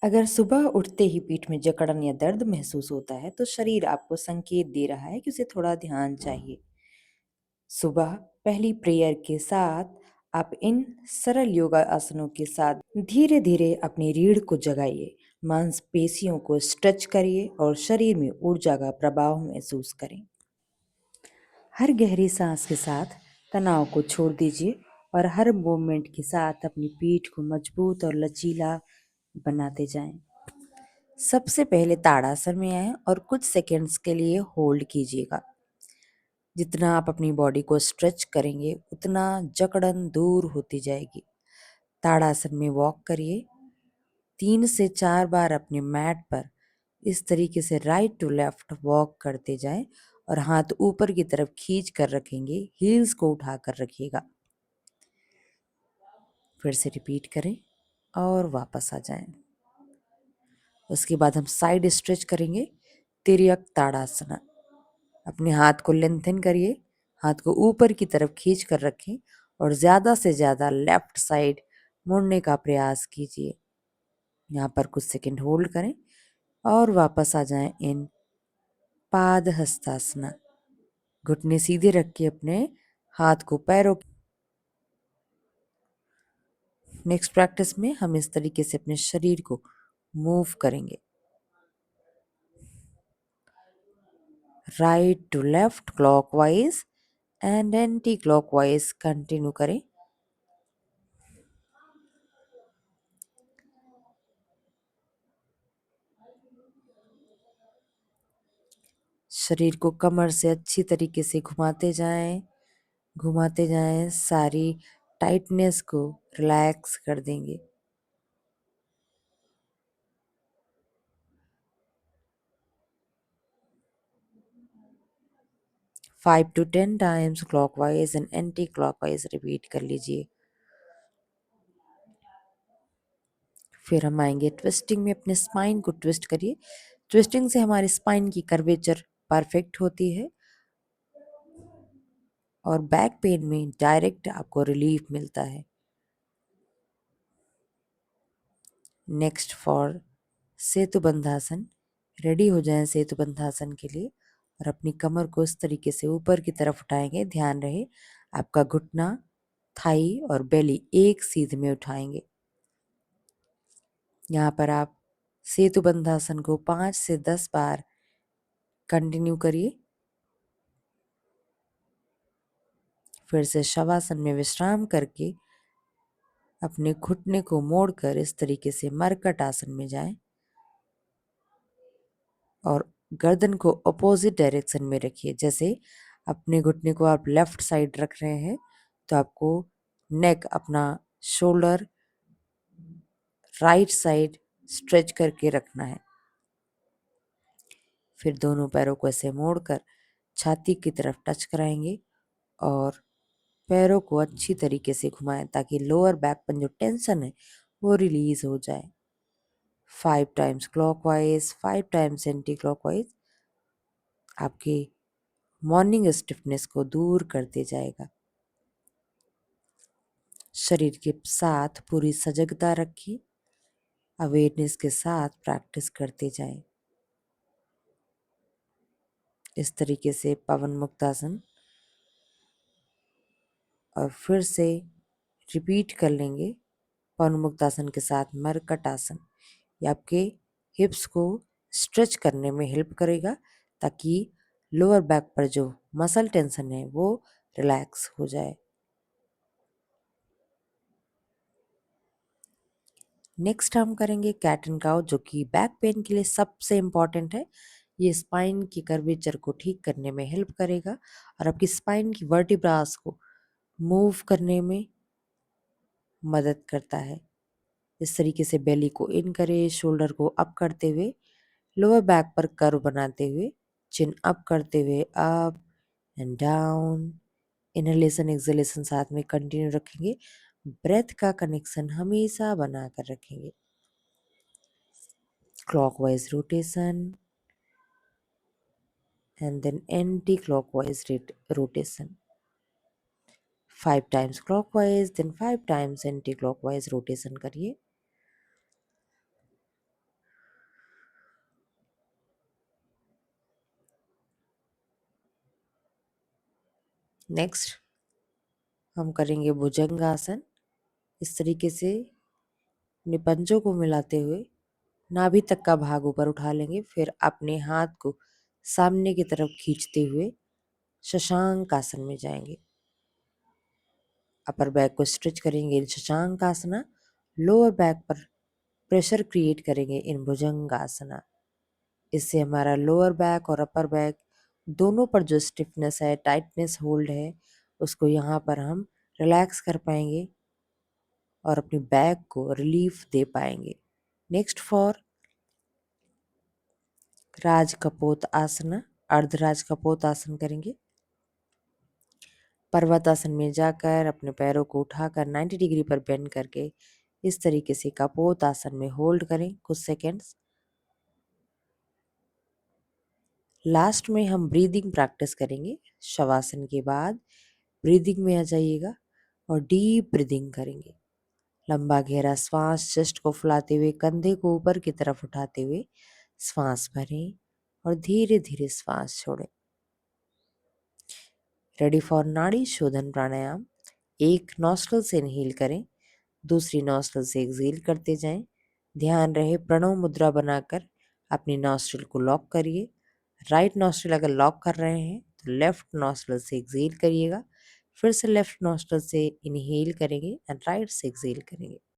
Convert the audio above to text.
अगर सुबह उठते ही पीठ में जकड़न या दर्द महसूस होता है तो शरीर आपको संकेत दे रहा है कि उसे थोड़ा ध्यान चाहिए। सुबह पहली प्रेयर के साथ आप इन सरल योगा आसनों के साथ धीरे धीरे अपनी रीढ़ को जगाइए, मांसपेशियों को स्ट्रेच करिए और शरीर में ऊर्जा का प्रभाव महसूस करें। हर गहरी सांस के साथ तनाव को छोड़ दीजिए और हर मूवमेंट के साथ अपनी पीठ को मजबूत और लचीला बनाते जाएं। सबसे पहले ताड़ासन में आएं और कुछ सेकंड्स के लिए होल्ड कीजिएगा। जितना आप अपनी बॉडी को स्ट्रेच करेंगे उतना जकड़न दूर होती जाएगी। ताड़ासन में वॉक करिए, 3 से 4 बार अपने मैट पर इस तरीके से राइट टू लेफ्ट वॉक करते जाएं और हाथ ऊपर की तरफ खींच कर रखेंगे, हील्स को उठा कर रखिएगा। फिर से रिपीट करें और वापस आ जाएं। उसके बाद हम साइड स्ट्रेच करेंगे, तिर्यक ताड़ासना। अपने हाथ को लेंथन करिए, हाथ को ऊपर की तरफ खींच कर रखें और ज़्यादा से ज़्यादा लेफ्ट साइड मुड़ने का प्रयास कीजिए। यहाँ पर कुछ सेकंड होल्ड करें और वापस आ जाएं इन पाद हस्तासना। घुटने सीधे रख के अपने हाथ को पैरों। नेक्स्ट प्रैक्टिस में हम इस तरीके से अपने शरीर को मूव करेंगे, right to left clockwise and anti clockwise continue करें। शरीर को कमर से अच्छी तरीके से घुमाते जाएं, सारी टाइटनेस को रिलैक्स कर देंगे। Five to 10 times clockwise and anti clockwise repeat कर लीजिए। फिर हम आएंगे ट्विस्टिंग में। अपने स्पाइन को ट्विस्ट करिए। ट्विस्टिंग से हमारी स्पाइन की कर्वेचर परफेक्ट होती है और बैक पेन में डायरेक्ट आपको रिलीफ मिलता है। Next for Setu Bandhasana. रेडी हो जाएं सेतुबंधासन के लिए और अपनी कमर को इस तरीके से ऊपर की तरफ उठाएंगे। ध्यान रहे आपका घुटना, थाई और बेली एक सीध में उठाएंगे। यहाँ पर आप सेतुबंधासन को 5 से 10 बार कंटिन्यू करिए। फिर से शवासन में विश्राम करके अपने घुटने को मोड़कर इस तरीके से मरकट आसन में जाएं और गर्दन को अपोजिट डायरेक्शन में रखिए। जैसे अपने घुटने को आप लेफ्ट साइड रख रहे हैं तो आपको नेक, अपना शोल्डर राइट साइड स्ट्रेच करके रखना है। फिर दोनों पैरों को ऐसे मोड़कर छाती की तरफ टच कराएंगे और पैरों को अच्छी तरीके से घुमाएं ताकि लोअर बैक पर जो टेंशन है वो रिलीज हो जाए। 5 times clockwise, 5 times anti clockwise आपकी मॉर्निंग स्टिफनेस को दूर करते जाएगा। शरीर के साथ पूरी सजगता रखिए, अवेयरनेस के साथ प्रैक्टिस करते जाएं। इस तरीके से पवन मुक्तासन और फिर से रिपीट कर लेंगे। पवन मुक्तासन के साथ मरकट आसन, ये आपके हिप्स को स्ट्रेच करने में हेल्प करेगा ताकि लोअर बैक पर जो मसल टेंशन है वो रिलैक्स हो जाए। नेक्स्ट हम करेंगे कैट एंड काउ, जो कि बैक पेन के लिए सबसे इम्पॉर्टेंट है। ये स्पाइन की कर्वेचर को ठीक करने में हेल्प करेगा और आपकी स्पाइन की वर्टिब्रास को मूव करने में मदद करता है। इस तरीके से बेली को इन करें, शोल्डर को अप करते हुए, लोअर बैक पर कर्व बनाते हुए, चिन अप करते हुए up and down. Inhalation exhalation साथ में कंटिन्यू रखेंगे। ब्रेथ का कनेक्शन हमेशा बनाकर रखेंगे। Clockwise rotation and then anti-clockwise rotation. 5 times clockwise then 5 times anti-clockwise rotation करिए। नेक्स्ट हम करेंगे भुजंगासन। इस तरीके से अपने पंजों को मिलाते हुए नाभि तक का भाग ऊपर उठा लेंगे। फिर अपने हाथ को सामने की तरफ खींचते हुए शशांक आसन में जाएंगे। अपर बैक को स्ट्रेच करेंगे इन शशांक आसना। लोअर बैक पर प्रेशर क्रिएट करेंगे इन भुजंगासना। इससे हमारा लोअर बैक और अपर बैक दोनों पर जो स्टिफनेस है, टाइटनेस होल्ड है, उसको यहाँ पर हम रिलैक्स कर पाएंगे और अपनी बैक को रिलीफ दे पाएंगे। नेक्स्ट फॉर राज कपोत आसना, अर्धराज कपोत आसन करेंगे। पर्वतासन में जाकर अपने पैरों को उठाकर 90 डिग्री पर बेंड करके इस तरीके से कपोत आसन में होल्ड करें कुछ सेकेंड्स। लास्ट में हम ब्रीदिंग प्रैक्टिस करेंगे। शवासन के बाद ब्रीदिंग में आ जाइएगा और डीप ब्रीदिंग करेंगे। लंबा गहरा श्वास चेस्ट को फुलाते हुए कंधे को ऊपर की तरफ उठाते हुए श्वास भरें और धीरे धीरे श्वास छोड़ें। रेडी फॉर नाड़ी शोधन प्राणायाम। एक नॉस्ट्रल से इनहेल करें, दूसरी नॉस्ट्रल से एक्सहेल करते जाएं। ध्यान रहे प्रणव मुद्रा बनाकर अपनी नॉस्ट्रल को लॉक करिए। राइट नॉस्ट्रल अगर लॉक कर रहे हैं तो लेफ्ट नॉस्ट्रल से एक्सहेल करिएगा। फिर से लेफ्ट नॉस्ट्रल से इनहेल करेंगे एंड राइट से एक्सहेल करेंगे।